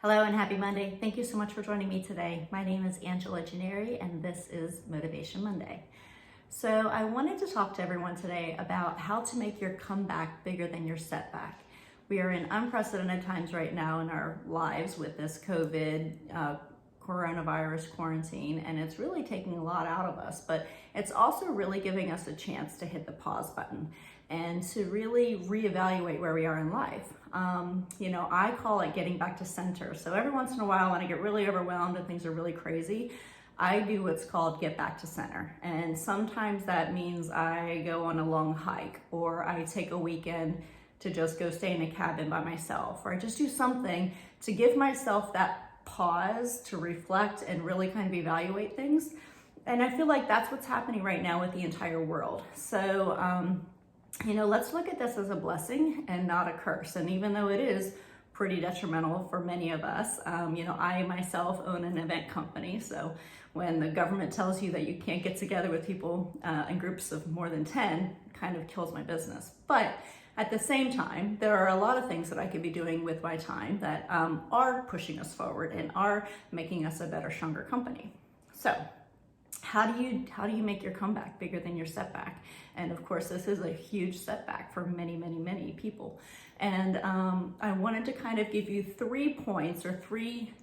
Hello and happy Monday. Thank you so much for joining me today. My name is Angela Gennari and this is Motivation Monday. So I wanted to talk to everyone today about how to make your comeback bigger than your setback. We are in unprecedented times right now in our lives with this COVID coronavirus quarantine, and it's really taking a lot out of us, but it's also really giving us a chance to hit the pause button and to really reevaluate where we are in life. I call it getting back to center. So every once in a while when I get really overwhelmed and things are really crazy, I do what's called get back to center. And sometimes that means I go on a long hike, or I take a weekend to just go stay in a cabin by myself, or I just do something to give myself that pause to reflect and really kind of evaluate things. And I feel like that's what's happening right now with the entire world. So, let's look at this as a blessing and not a curse. And even though it is pretty detrimental for many of us, I myself own an event company. So when the government tells you that you can't get together with people in groups of more than 10, it kind of kills my business. But at the same time, there are a lot of things that I could be doing with my time that are pushing us forward and are making us a better, stronger company. So how do you make your comeback bigger than your setback? And of course, this is a huge setback for many, many, many people. And I wanted to kind of give you 3 points or three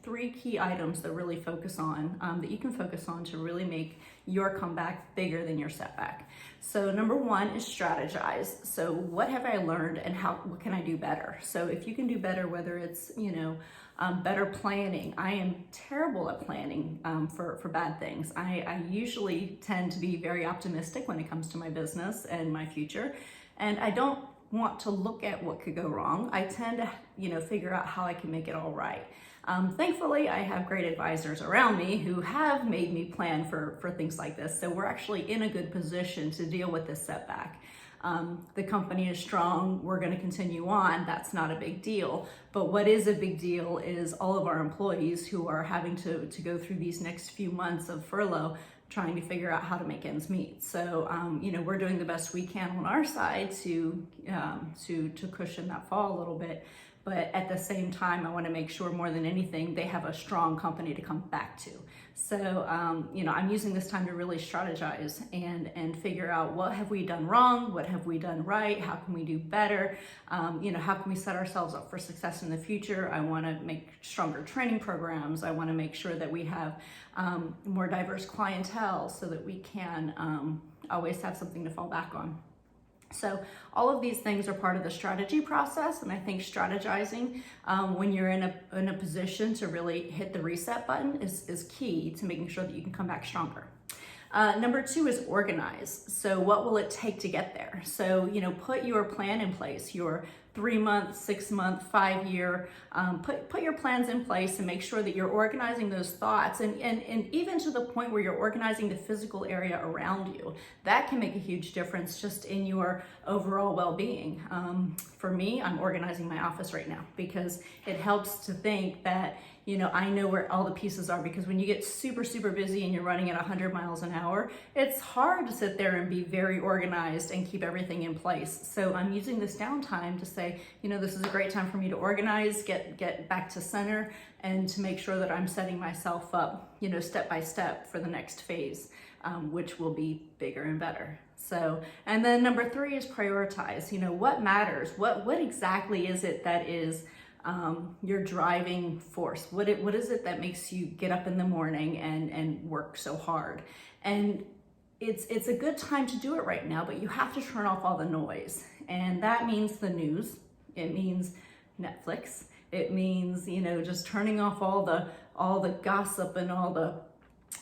key items that really focus on, that you can focus on to really make your comeback bigger than your setback. So number 1 is strategize. So what have I learned and what can I do better? So if you can do better, whether it's, better planning. I am terrible at planning for bad things. I usually tend to be very optimistic when it comes to my business and my future. And I don't want to look at what could go wrong. I tend to, figure out how I can make it all right. Thankfully, I have great advisors around me who have made me plan for things like this. So we're actually in a good position to deal with this setback. The company is strong, we're going to continue on, that's not a big deal. But what is a big deal is all of our employees who are having to go through these next few months of furlough, trying to figure out how to make ends meet. So, we're doing the best we can on our side to cushion that fall a little bit. But at the same time, I want to make sure more than anything, they have a strong company to come back to. So, I'm using this time to really strategize and figure out what have we done wrong? What have we done right? How can we do better? How can we set ourselves up for success in the future? I want to make stronger training programs. I want to make sure that we have more diverse clientele so that we can always have something to fall back on. So all of these things are part of the strategy process, and I think strategizing when you're in a position to really hit the reset button is key to making sure that you can come back stronger. Number 2 is organize. So what will it take to get there? So, put your plan in place, your 3-month, 6-month, 5-year, put your plans in place and make sure that you're organizing those thoughts and even to the point where you're organizing the physical area around you. That can make a huge difference just in your overall well-being. For me, I'm organizing my office right now because it helps to think that, I know where all the pieces are, because when you get super, super busy and you're running at 100 miles an hour, it's hard to sit there and be very organized and keep everything in place. So I'm using this downtime to say, this is a great time for me to organize, get back to center, and to make sure that I'm setting myself up, step by step for the next phase, which will be bigger and better. So, and then number 3 is prioritize. What matters? What exactly is it that is your driving force? What is it that makes you get up in the morning and work so hard? And it's a good time to do it right now, but you have to turn off all the noise. And that means the news. It means Netflix. It means, just turning off all the gossip and all the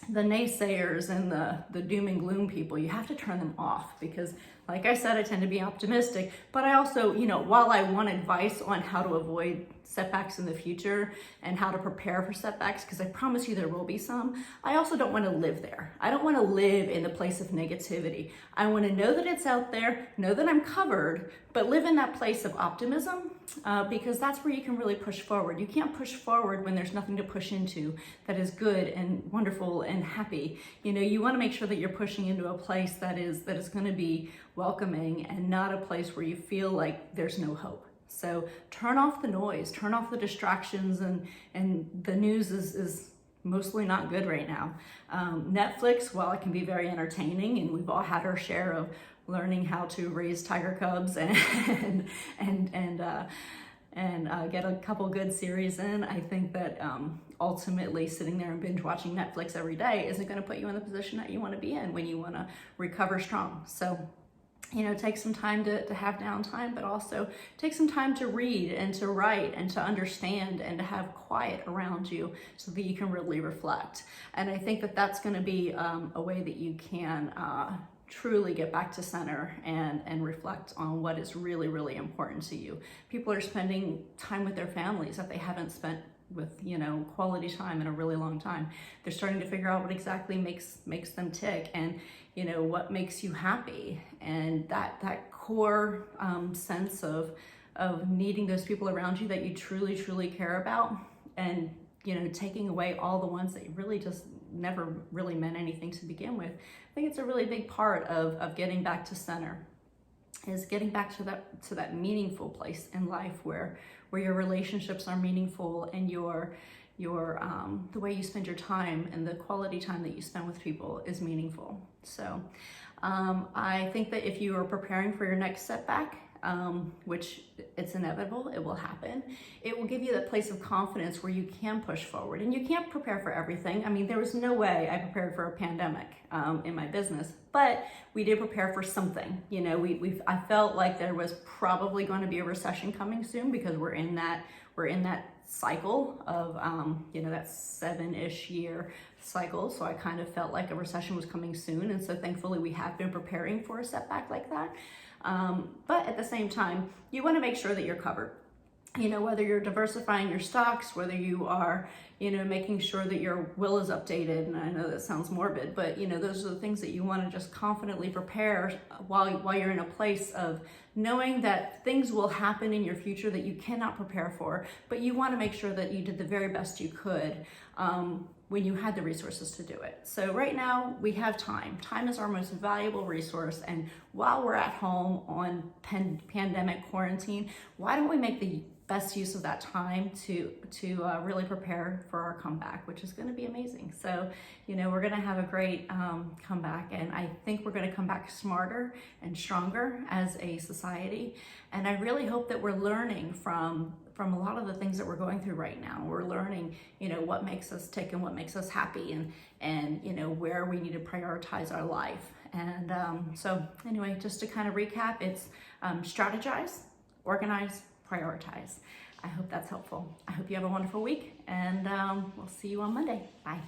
naysayers and the doom and gloom people. You have to turn them off because, like I said, I tend to be optimistic, but I also, while I want advice on how to avoid setbacks in the future and how to prepare for setbacks, because I promise you there will be some, I also don't want to live there. I don't want to live in the place of negativity. I want to know that it's out there, know that I'm covered, but live in that place of optimism, because that's where you can really push forward. You can't push forward when there's nothing to push into that is good and wonderful and happy. You want to make sure that you're pushing into a place that is going to be welcoming and not a place where you feel like there's no hope. So turn off the noise, turn off the distractions, and the news is mostly not good right now. Netflix, while it can be very entertaining, and we've all had our share of learning how to raise tiger cubs and get a couple good series in, I think that ultimately sitting there and binge watching Netflix every day isn't going to put you in the position that you want to be in when you want to recover strong. So, take some time to have downtime, but also take some time to read and to write and to understand and to have quiet around you so that you can really reflect. And I think that that's going to be a way that you can truly get back to center and reflect on what is really, really important to you. People are spending time with their families that they haven't spent with, quality time in a really long time. They're starting to figure out what exactly makes them tick, and what makes you happy, and that core sense of needing those people around you that you truly, truly care about, and taking away all the ones that you really just never really meant anything to begin with. I think it's a really big part of getting back to center, is getting back to that meaningful place in life where your relationships are meaningful, and your the way you spend your time and the quality time that you spend with people is meaningful. So I think that if you are preparing for your next setback, which it's inevitable, it will happen, it will give you that place of confidence where you can push forward. And you can't prepare for everything. I mean, there was no way I prepared for a pandemic in my business, but we did prepare for something. I felt like there was probably going to be a recession coming soon, because we're in that cycle of that 7-ish year cycle. So I kind of felt like a recession was coming soon, and so thankfully we have been preparing for a setback like that. But at the same time, you want to make sure that you're covered. Whether you're diversifying your stocks, whether you are, making sure that your will is updated. And I know that sounds morbid, but those are the things that you want to just confidently prepare while you're in a place of knowing that things will happen in your future that you cannot prepare for, but you want to make sure that you did the very best you could when you had the resources to do it. So right now we have time. Time is our most valuable resource. And while we're at home on pandemic quarantine, why don't we make the best use of that time to really prepare for our comeback, which is going to be amazing. So, we're going to have a great comeback, and I think we're going to come back smarter and stronger as a society. And I really hope that we're learning from a lot of the things that we're going through right now. We're learning, what makes us tick and what makes us happy, and where we need to prioritize our life. And so anyway, just to kind of recap, it's strategize, organize, prioritize. I hope that's helpful. I hope you have a wonderful week, and we'll see you on Monday. Bye.